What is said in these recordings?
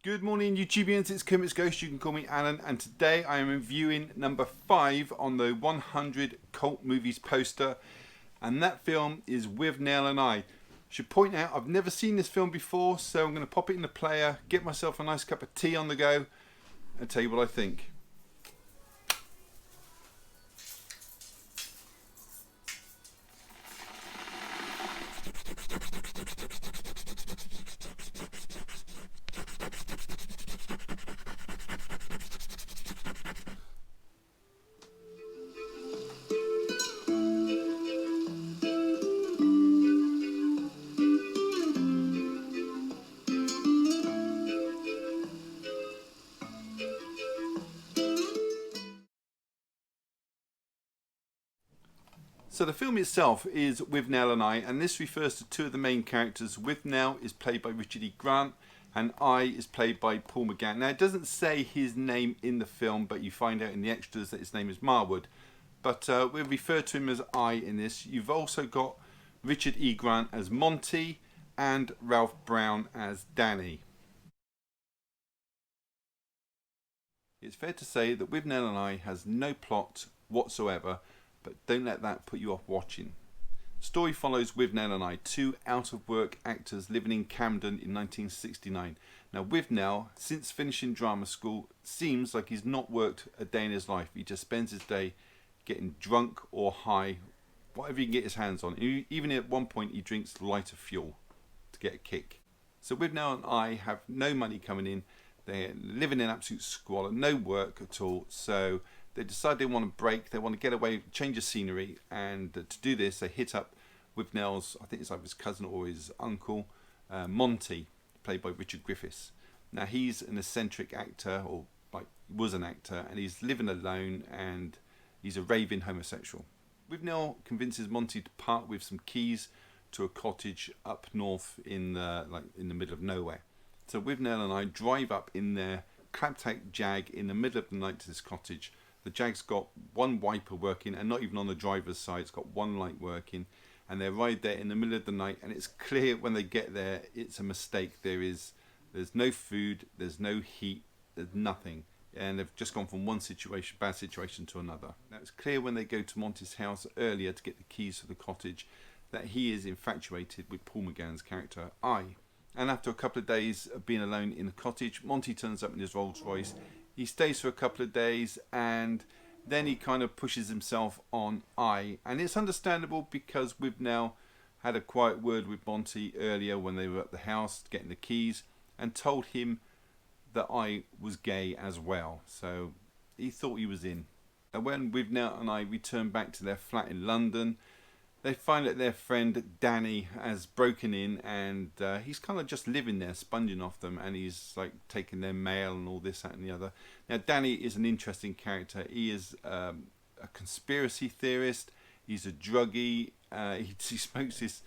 Good morning YouTubians, it's Kermit's Ghost, you can call me Alan, and today I am reviewing number 5 on the 100 cult movies poster, and that film is Withnail And I. Should point out I've never seen this film before, so I'm going to pop it in the player, get myself a nice cup of tea on the go and tell you what I think. So the film itself is Withnail And I, and this refers to two of the main characters. Withnail is played by Richard E. Grant, and I is played by Paul McGann. Now it doesn't say his name in the film, but you find out in the extras that his name is Marwood. But we'll refer to him as I in this. You've also got Richard E. Grant as Monty and Ralph Brown as Danny. It's fair to say that Withnail And I has no plot whatsoever, but don't let that put you off watching. The story follows Withnail And I, two out-of-work actors living in Camden in 1969. Now Withnail, since finishing drama school, seems like he's not worked a day in his life. He just spends his day getting drunk or high, whatever he can get his hands on. Even at one point he drinks lighter fuel to get a kick. So Withnail And I have no money coming in. They're living in absolute squalor, no work at all. So they decide they want to break, they want to get away, change of scenery, and to do this they hit up Withnail's, I think it's like his cousin or his uncle, Monty, played by Richard Griffiths. Now he's an eccentric actor, or like was an actor, and he's living alone and he's a raving homosexual. Withnail convinces Monty to part with some keys to a cottage up north in the middle of nowhere. So Withnail And I drive up in their clapped-out Jag in the middle of the night to this cottage. The Jag's got one wiper working, and not even on the driver's side, it's got one light working, and they ride there in the middle of the night, and it's clear when they get there it's a mistake. There's no food, there's no heat, there's nothing, and they've just gone from one situation, bad situation, to another. Now it's clear when they go to Monty's house earlier to get the keys to the cottage that he is infatuated with Paul McGann's character I. And after a couple of days of being alone in the cottage, Monty turns up in his Rolls Royce. He stays for a couple of days, and then he kind of pushes himself on I. And it's understandable because Withnail had a quiet word with Monty earlier when they were at the house getting the keys, and told him that I was gay as well. So he thought he was in. And when Withnail And I return back to their flat in London, they find that their friend Danny has broken in, and he's kind of just living there, sponging off them, and he's like taking their mail and all this, that and the other. Now Danny is an interesting character. He is a conspiracy theorist, he's a druggie, he smokes this,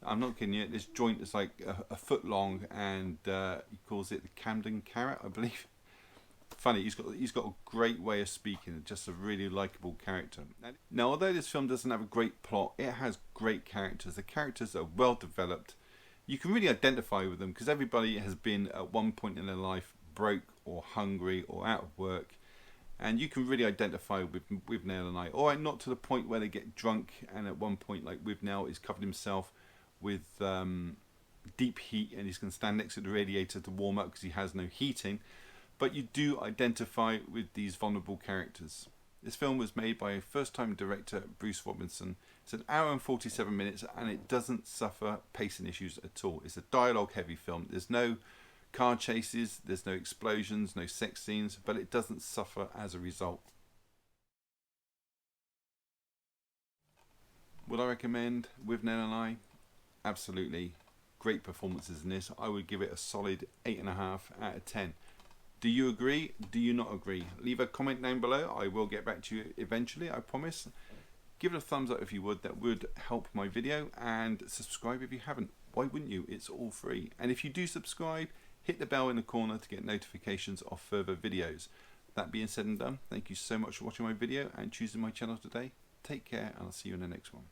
I'm not kidding you, this joint is like a foot long, and he calls it the Camden Carrot, I believe. Funny, he's got a great way of speaking, just a really likable character. Now although this film doesn't have a great plot, it has great characters. The characters are well developed. You can really identify with them because everybody has been at one point in their life broke or hungry or out of work, and you can really identify with Withnail And I. Alright, not to the point where they get drunk, and at one point like Withnail is covered himself with deep heat and he's going to stand next to the radiator to warm up because he has no heating. But you do identify with these vulnerable characters. This film was made by first-time director Bruce Robinson. It's an hour and 47 minutes, and it doesn't suffer pacing issues at all. It's a dialogue-heavy film. There's no car chases, there's no explosions, no sex scenes, but it doesn't suffer as a result. Would I recommend Withnail And I? Absolutely. Great performances in this. I would give it a solid 8.5 out of 10. Do you agree? Do you not agree? Leave a comment down below. I will get back to you eventually, I promise. Give it a thumbs up if you would. That would help my video. And subscribe if you haven't. Why wouldn't you? It's all free. And if you do subscribe, hit the bell in the corner to get notifications of further videos. That being said and done, thank you so much for watching my video and choosing my channel today. Take care, and I'll see you in the next one.